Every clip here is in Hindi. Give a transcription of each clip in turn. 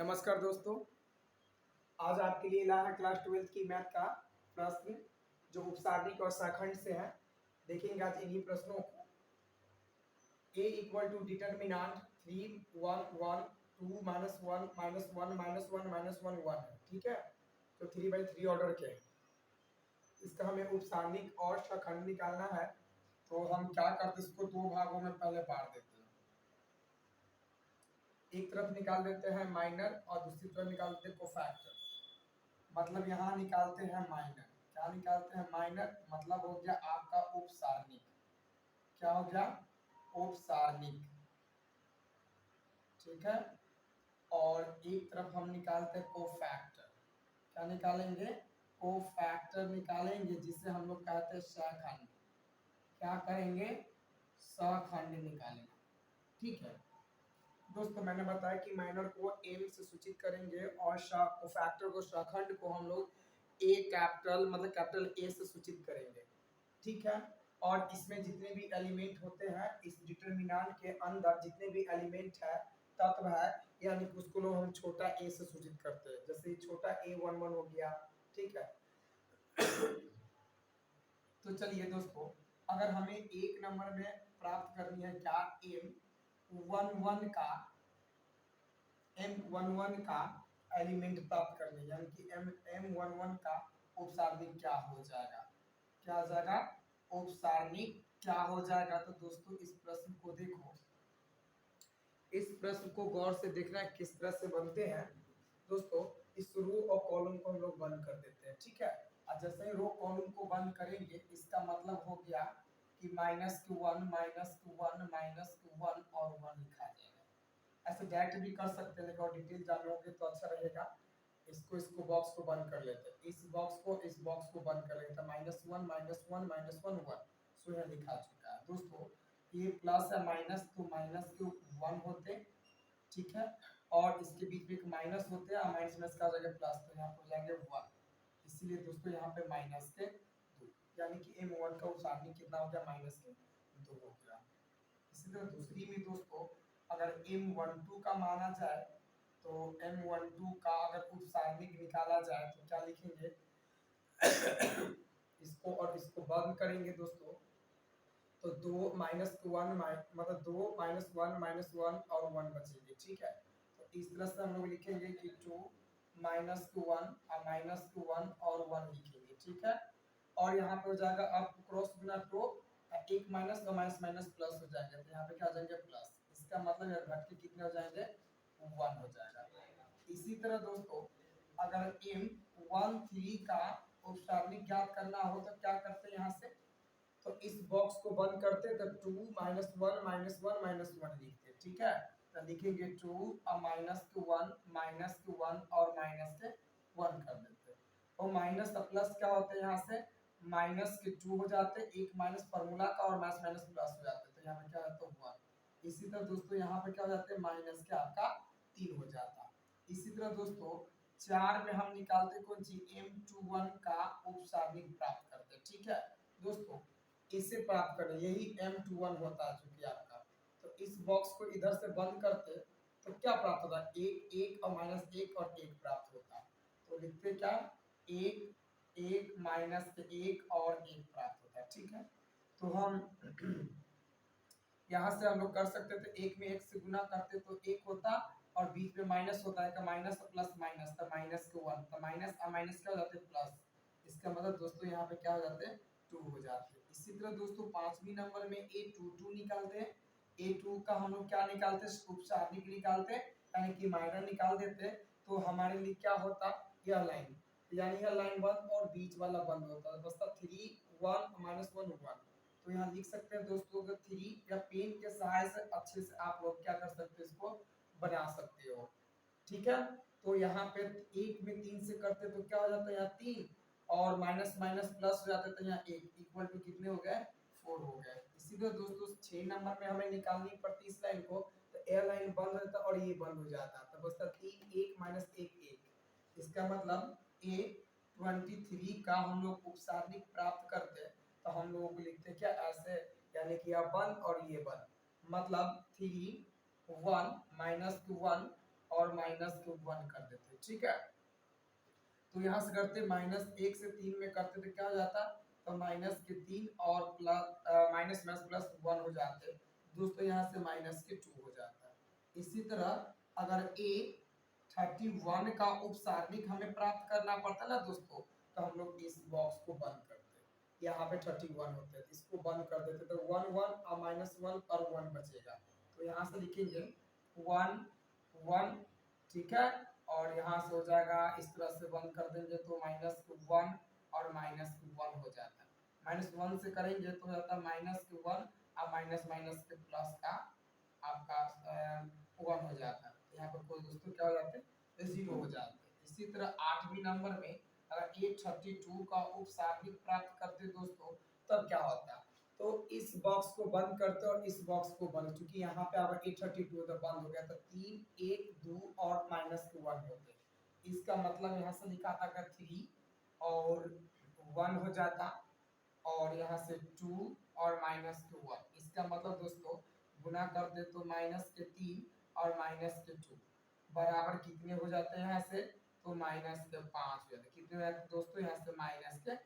नमस्कार दोस्तों, आज आपके लिए ला है क्लास 12 की मैथ का प्रश्न जो उपसारणिक और शाखंड से है। देखेंगे आज इन्हीं प्रश्नों को। a इक्वल टू डिटर्मिनांट 3 1 1 2 -1 -1 -1 -1 1 है। ठीक है, तो 3/3 ऑर्डर के हैं। इसका हमें उपसारणिक और शाखंड निकालना है। तो हम क्या करते हैं, इसको दो भागों में पहले बांट देते हैं। एक तरफ निकाल देते हैं माइनर और दूसरी तरफ निकाल देते हैं कोफैक्टर। मतलब यहाँ निकालते हैं माइनर। क्या निकालते हैं? माइनर। मतलब हो गया आपका उपसारणिक। क्या हो गया? उपसारणिक। ठीक है, और एक तरफ हम निकालते हैं कोफैक्टर। क्या निकालेंगे? कोफैक्टर निकालेंगे, जिसे हम लोग कहते हैं सहखंड। क्या करेंगे? सहखंड निकालेंगे। ठीक है दोस्तों, मैंने बताया कि माइनर को एम से सूचित करेंगे और कोफैक्टर को, सहखंड को हम लोग ए कैपिटल मतलब कैपिटल ए से सूचित करेंगे। ठीक है, और इसमें जितने भी एलिमेंट होते हैं, इस डिटरमिनेंट के अंदर जितने भी एलिमेंट है, तत्व है, यानी कि उसको लोग हम छोटा ए से सूचित करते हैं। जैसे छोटा a 1 1 हो गया। ठीक है तो चलिए दोस्तों, अगर हमें एक नंबर में प्राप्त करनी है क्या, m11 का एलिमेंट प्राप्त करनी है, यानी कि m11 का उपसारणिक क्या हो जाएगा? क्या हो जाएगा? उपसारणिक क्या हो जाएगा? तो दोस्तों इस प्रश्न को देखो, इस प्रश्न को गौर से देखना है किस तरह से बनते हैं। दोस्तों इस रो और कॉलम को हम लोग बंद कर देते हैं। ठीक है, और जैसे ही रो कॉलम को बंद करेंगे, इसका मतलब हो गया कि -1 -1 -1 और 1 लिखा जाएगा। ऐसे डायरेक्ट भी कर सकते हैं, लेकिन और डिटेल जानोगे तो अच्छा रहेगा। इसको बॉक्स को बंद कर लेते हैं, इस बॉक्स को बंद कर लेते हैं। -1 -1 -1 1 सो यह लिखा चुका है। दोस्तों ये प्लस है माइनस, तो माइनस के 1 होते। ठीक है, और इसके बीच में एक माइनस होते हैं, माइनस माइनस का हो जाएगा प्लस, तो यहाँ पर हो जाएंगे 1। इसलिए दोस्तों यहाँ पे माइनस के 2, यानी कि m1 का उपसारणिक कितना हो गया? -2 हो गया। इसी तरह दूसरी में दोस्तों, अगर m12 का माना जाए, तो m12 का अगर उपसारणिक निकाला जाए तो क्या लिखेंगे? इसको और इसको बंद करेंगे दोस्तों, तो 2 -1 मतलब 2 -1 -1 और 1 बचेंगे। ठीक है, तो इस तरह से हम लोग लिखेंगे कि 2 -1 -1 और 1 लिखेंगे। ठीक है, और यहाँ पे हो जाएगा अब क्रॉस गुना, तो एक माइनस और माइनस माइनस प्लस हो जाएगा, तो यहाँ पे क्या हो जाएंगे? प्लस। इसका मतलब है घट के कितने हो जाएंगे? 1 हो जाएगा। इसी तरह दोस्तों, अगर m13 का उपसारणिक ज्ञात करना हो तो क्या करते हैं? यहाँ से तो इस बॉक्स को बंद करते तो 2 -1 -1 -1 लिखते। ठीक है, तो लिखेंगे 2 -1 और -1 कर देते। और माइनस का प्लस क्या होता है? यहाँ से माइनस के 2 हो जाते, एक माइनस फार्मूला का और माइनस माइनस प्लस हो जाते, तो यहाँ पे क्या होता है? 1। इसी तरह दोस्तों यहाँ पे क्या हो जाते हैं? माइनस के आपका 3 हो जाता। इसी तरह दोस्तों 4 में हम निकालते कौन सी? m21 का उपसारणिक प्राप्त करते। ठीक है दोस्तों, इसे प्राप्त करें, यही m21 होता है चूंकि आपका। तो इस बॉक्स को इधर से बंद करते तो क्या प्राप्त होता? 1 1 और -1 और 1 प्राप्त होता। तो लिखते क्या? 1 1 -1 और 1 प्राप्त होता है। ठीक है, तो हम यहाँ से हम लोग कर सकते थे, 1 में 1 से गुना करते तो 1 होता, और बीच में माइनस होता है, माइनस प्लस माइनस, तो माइनस के 1, तो माइनस और माइनस क्या हो जाते? प्लस। इसका मतलब दोस्तों यहाँ पे क्या हो जाते हैं? 2 हो जाते हैं। इसी तरह दोस्तों 5वीं नंबर में a22 निकालते हैं। a2 का हम लोग क्या निकालते हैं? उपसारणिक निकालते हैं, यानी कि माइनर निकाल देते हैं। तो हमारे लिए क्या होता? यह लाइन, यानी यह लाइन बंद और बीच वाला बंद होता है, बसता 3 1 -1 1। तो यहाँ लिख सकते हैं दोस्तों, अगर 3 या पेन के सहाय से अच्छे से आप लोग क्या कर सकते हो? इसको बना सकते हो। ठीक है, तो यहाँ पे 1 में 3 से करते तो क्या हो जाता है? यहाँ 3 और माइनस माइनस प्लस हो जाता है, तो यहाँ 1 इक्वल टू कितने हो गए? 4 हो गए। इसी तरह दोस्तों 6 नंबर में हमें निकालनी पड़ती इस लाइन को, तो ए लाइन बंद हो जाता और ये बंद हो जाता, तो बचता 3 1 -1 1। इसका मतलब a23 का हम लोग उपसारणिक प्राप्त करते, तो हम लोगों को लिखते क्या? ऐसे, यानी कि यह बंद और ये बंद, मतलब 3 1 -1 और माइनस के 1 कर देते, ठीक है। तो यहाँ से करते -1 से 3 में करते तो क्या हो जाता, तो माइनस के 3 और प्लस माइनस माइनस प्लस 1 हो जाते दोस्तों, यहाँ से माइनस के 2 हो जाता। इसी तरह अगर a 31 का उपसारणिक हमें प्राप्त करना पड़ता ना दोस्तों, तो हम लोग इस बॉक्स को बंद करते, यहाँ पे 31 होते हैं, इसको बंद कर देते तो 1 1 और -1 और 1 बचेगा। तो यहाँ से लिखेंगे 1 1, ठीक है। और यहाँ से हो जाएगा, इस तरह से बंद कर देंगे तो -1 और -1 हो जाता है। -1 से करेंगे तो हो जाता है -1 और माइनस माइनस के प्लस का आपका 1 हो जाता है। तो यहाँ पर कोई दोस्तों क्या हो जाते हैं, 0 हो जाते हैं। इसी तरह 8वीं नंबर में अगर A32 का उपसारणिक प्राप्त करते दोस्तों, तब क्या होता है, तो इस बॉक्स को बंद करते और इस बॉक्स को बंद, क्योंकि यहाँ पे अगर 832 तो बंद हो गया, तो 3 1 2 और -1 होते, इसका मतलब यहाँ से लिखा था कि 3 और 1 हो जाता, और यहाँ से 2 और -1, इसका मतलब दोस्तों गुना कर दे तो -3 और -2 बराबर कितने हो जाते हैं, यहाँ से तो -5 हो जाते, कितने हो जाते दोस्तों, यहाँ से -5।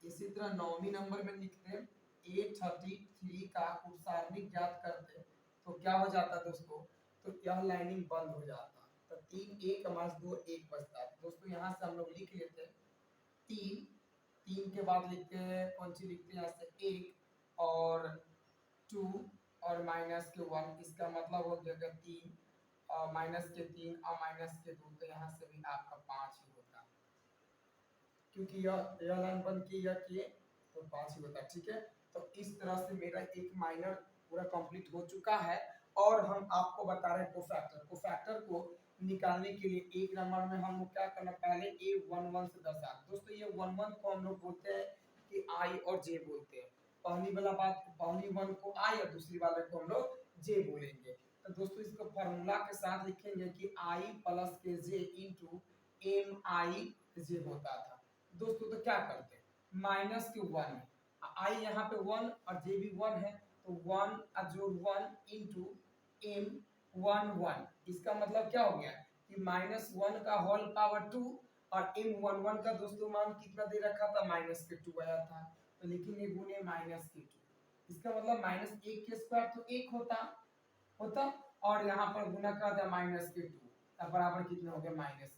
इसी तरह 9वीं नंबर में लिखते हैं A33 का उपसारणिक ज्ञात करते, तो क्या हो जाता दोस्तों, तो यह लाइनिंग बंद हो जाता, तो 3 1 -2 1 बचता है दोस्तों। यहाँ से हम लोग लिख लेते हैं 3 के बाद लिखते हैं कौन सी लिखते हैं, यहाँ से 1 और 2 और -1, इसका मतलब हो जाएगा 3 और -3 और -2, तो यहाँ से भी आपका 5 ही होता, क्योंकि यह लाइन बंद की यह किए तो 5 ही होता, ठीक है। तो इस तरह से मेरा एक माइनर पूरा कंप्लीट हो चुका है, और हम आपको बता रहे हैं कोफैक्टर को निकालने के लिए 1 नंबर में हम लोग क्या करना, पहले A11 से 10 दोस्तों, ये 11 को हम लोग बोलते हैं कि I और J बोलते हैं। पहली वाला बात, पहली 1 को I और दूसरी वाले को हम लोग J बोलेंगे। तो दोस्तों इसको फार्मूला के साथ लिखेंगे कि I प्लस के J इंटू MIJ होता था दोस्तों। तो क्या करते हैं, माइनस के 1 आई यहाँ पे 1 और जे भी 1 है, तो 1 जोड़ 1 इंटू M11, इसका मतलब क्या हो गया कि -1 का होल पावर 2 और M11 का दोस्तों मान कितना दे रखा था, -2 आया था, तो लिखेंगे गुने -2, इसका मतलब -1 के स्क्वायर तो 1 होता और यहाँ पर गुना कर दिया -2, तब बराबर कितना हो गया, -2,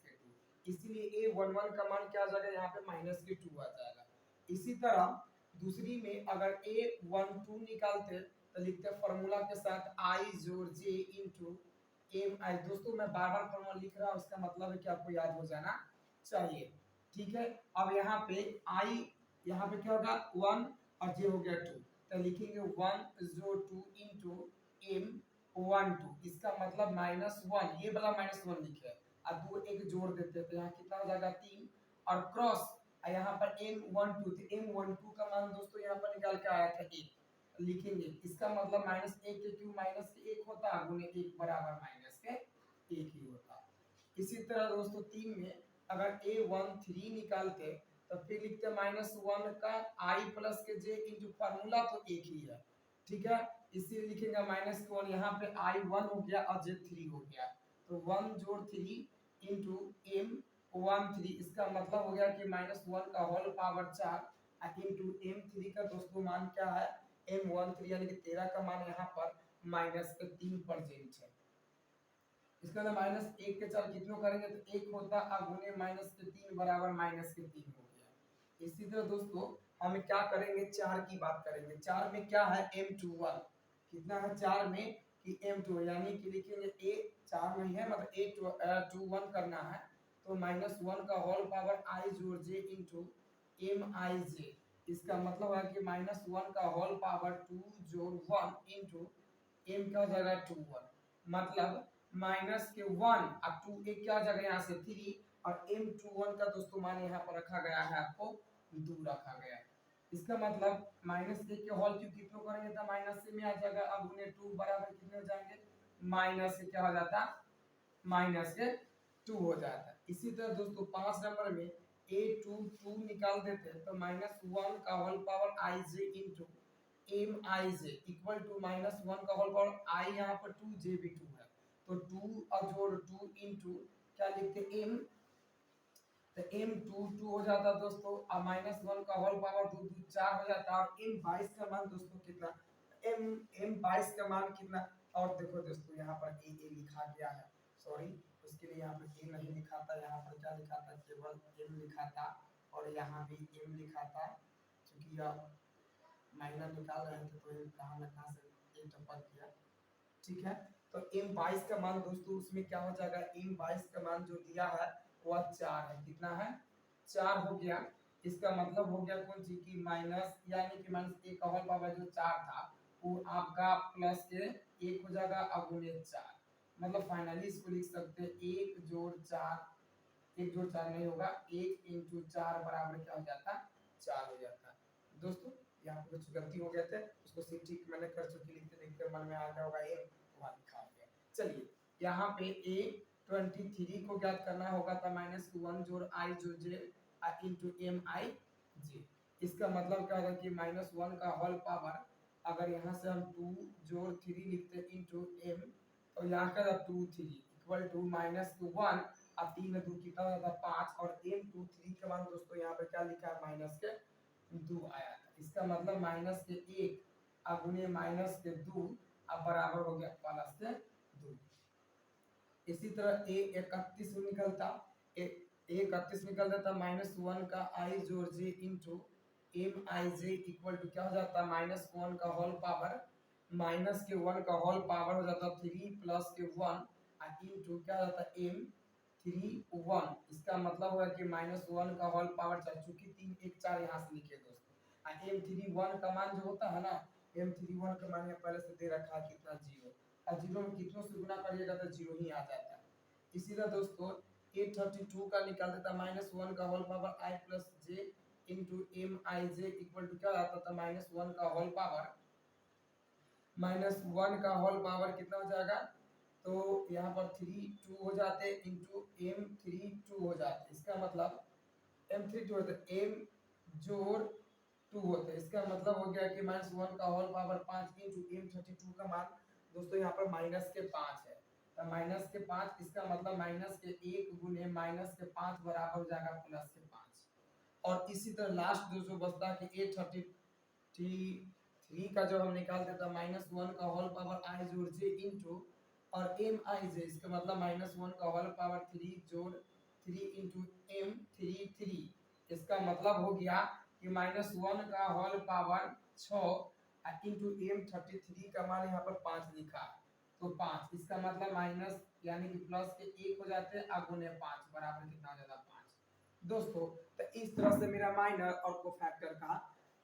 इसीलिए A11 का मान क्या आ जाएगा, यहाँ पे -2 आ जाएगा। इसी तरह दूसरी में अगर A12 निकालते तो लिखते फॉर्मूला के साथ I जोड़ J इंटू MI, दोस्तों मैं बार बार फॉर्मूला लिख रहा हूँ, इसका मतलब है कि आपको याद हो जाना चाहिए, ठीक है। अब यहाँ पे I, यहाँ पे क्या होगा 1 और J हो गया 2, तो लिखेंगे 1 जोड़ 2 इंटू M12, इसका मतलब -1, ये वाला -1 लिखे है, अब 2 एक जोड़ देते हैं तो यहाँ कितना हो जाएगा 3, और क्रॉस यहाँ पर M12, तो M12 का मान दोस्तों यहाँ पर निकाल के आया था 1, लिखेंगे इसका मतलब -1 के क्यूब -1 होता, गुने 1 बराबर -1 ही होता। इसी तरह दोस्तों 3 में अगर A13 निकालते तो फिर लिखते -1 का I प्लस के J इंटू फार्मूला तो एक ही है, ठीक है, इसीलिए लिखेगा -1, यहाँ पे I1 हो गया और J3 हो गया, तो 1 जोड़ 3 इंटू M13, इसका मतलब हो गया कि -1 का होल पावर 4 इंटू M3 का दोस्तों मान क्या है, M13 यानी कि 13 का मान यहाँ पर -3% है। इसका ना -1 के 4 कितनों करेंगे तो 1 होता, अब गुने -3 बराबर -3 हो गया। इसी तरह दोस्तों हम क्या करेंगे, 4 की बात करेंगे। 4 में क्या है, M21 कितना है 4 में कि M2, यानी कि लिखेंगे A 4 में है मतलब A21 करना है, तो -1 का होल पावर I जोड़ J इंटू MIJ, इसका मतलब है कि -1 का होल पावर 2 जोड़ 1 इंटू M का जगह 2 1, मतलब माइनस के 1 अब 2 एक क्या जगह यहाँ से 3, और M21 का दोस्तों मान यहाँ पर रखा गया है, आपको 2 रखा गया है, इसका मतलब -1 के होल क्यूब कितनों करेंगे तो माइनस से में आ जाएगा, अब उन्हें 2 बराबर कितने हो जाएंगे, माइनस से क्या हो जाता, -2 हो जाता। इसी तरह दोस्तों 5 नंबर में A22 निकाल देते हैं तो -1 का whole power IJ into MIJ equal to -1 का होल पावर I यहाँ पर 2 J भी 2 है, तो 2 और जोड़ 2 इंटू क्या लिखते एम, तो एम 2 हो जाता दोस्तों, और -1 का होल पावर 2 2 4 हो जाता, और एम 22 का मान दोस्तों कितना, एम एम 22 का मान कितना, और देखो दोस्तों यहाँ पर ए लिखा गया है, सॉरी उसके लिए यहाँ पर ए नहीं लिखा था, यहाँ पर क्या लिखा था, केवल एम लिखा था, और यहाँ भी एम लिखा था, क्योंकि यह माइनर निकाल रहे थे तो एम कहाँ न कहाँ से ए टपक गया, ठीक है। तो एम 22 का मान दोस्तों उसमें क्या हो जाएगा, एम 22 का मान जो दिया है वह 4 है, कितना है 4 हो गया, इसका मतलब हो गया कौन सी की माइनस, यानी कि माइनस ए का होल पावर जो 4 था वो आपका प्लस के 1 हो जाएगा अगुने 4, मतलब फाइनली इसको लिख सकते हैं 1 जोड़ 4, 1 जोड़ 4 नहीं होगा, 1 इंटू 4 बराबर क्या हो जाता, 4 हो जाता दोस्तों। यहाँ पे कुछ गलती हो गए थे, उसको सीट ठीक मैंने कर चुकी, लिखते लिखते मन में आ गया होगा ये वहां लिखा गया। चलिए यहाँ पे ए 23 को ज्ञात करना होगा, तो -1 जोड़ आई जोड़ जे इंटू एम आई जे, इसका मतलब क्या होगा कि -1 का होल पावर, अगर यहाँ से हम 2 जोड़ 3 लिखते इंटू एम, तो यहाँ का 2 3 इक्वल टू -1, अब 3 2 कितना हो जाता 5, और एम 2 3 के मान दोस्तों यहाँ पे क्या लिखा है माइनस के 2 आया था, इसका मतलब माइनस के 1 अगुने माइनस के 2 अब बराबर हो गया प्लस के 2। इसी तरह ए 31 निकलता, ए 31 निकल जाता -1 का आई जोड़ j into M I J equal to क्या हो जाता -1 का होल पावर माइनस के 1 का होल पावर हो जाता 3 प्लस के 1 इंटू क्या हो जाता एम 3 1, इसका मतलब होगा कि -1 का होल पावर 4, चूंकि 3 1 4 यहाँ से लिखे दोस्तों, एम 3 1 का मान जो होता है ना, एम 3 1 का मान यहाँ पहले से दे रखा है कितना 0, और 0 में कितनों से गुना करिएगा तो 0 ही आ जाता है। इसी तरह दोस्तों 832 का निकाल देता -1 का whole power I plus J into M I J equal to क्या आता था -1 का होल पावर, -1 का होल पावर कितना हो जाएगा, तो यहाँ पर 3 2 हो जाते इंटू एम 3 2 हो जाते, इसका मतलब एम 3 2 होते एम जोड़ 2 होते, इसका मतलब हो गया कि -1 का होल पावर 5 इंटू एम 32 का मान दोस्तों यहाँ पर माइनस के 5 है, तो माइनस के 5, इसका मतलब माइनस के 1 गुने माइनस के 5 बराबर हो जाएगा प्लस के 5। और इसी तरह लास्ट दोस्तों बचता कि 833 का जो हम निकाल देता -1 का होल पावर आई जोड़ जे इंटू और एम आई जे, इसका मतलब -1 का होल पावर 3 जोड़ 3 इंटू एम 3 इसका मतलब हो गया कि -1 का होल पावर 6 इंटू एम 33 का मान यहाँ पर 5 लिखा, तो 5, इसका मतलब माइनस यानी कि प्लस के 1 हो जाते हैं अगुने 5 बराबर कितना हो जाता 5 दोस्तों। तो इस तरह से मेरा माइनर और कोफैक्टर का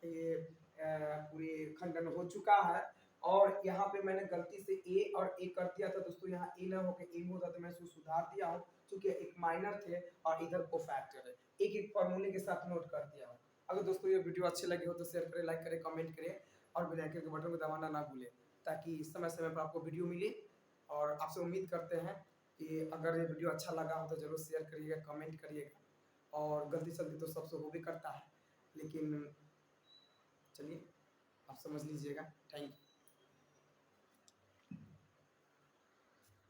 ये पूरे खंडन हो चुका है, और यहाँ पे मैंने गलती से ए और ए कर दिया था दोस्तों, यहाँ ए ना होकर एम होता तो मैं इसको सुधार दिया हूँ, क्योंकि एक माइनर थे और इधर कोफैक्टर है, एक एक फॉर्मूले के साथ नोट कर दिया हूँ। अगर दोस्तों ये वीडियो अच्छी लगी हो तो शेयर करें, लाइक करें, कमेंट करें, और बेल आइकन के बटन को दबाना ना भूलें, ताकि समय समय पर आपको वीडियो मिले। और आपसे उम्मीद करते हैं कि अगर ये वीडियो अच्छा लगा हो तो जरूर शेयर करिएगा, कमेंट करिएगा, और गलती सलती तो सबसे हो भी करता है, लेकिन चलिए आप समझ लीजिएगा। Thank you.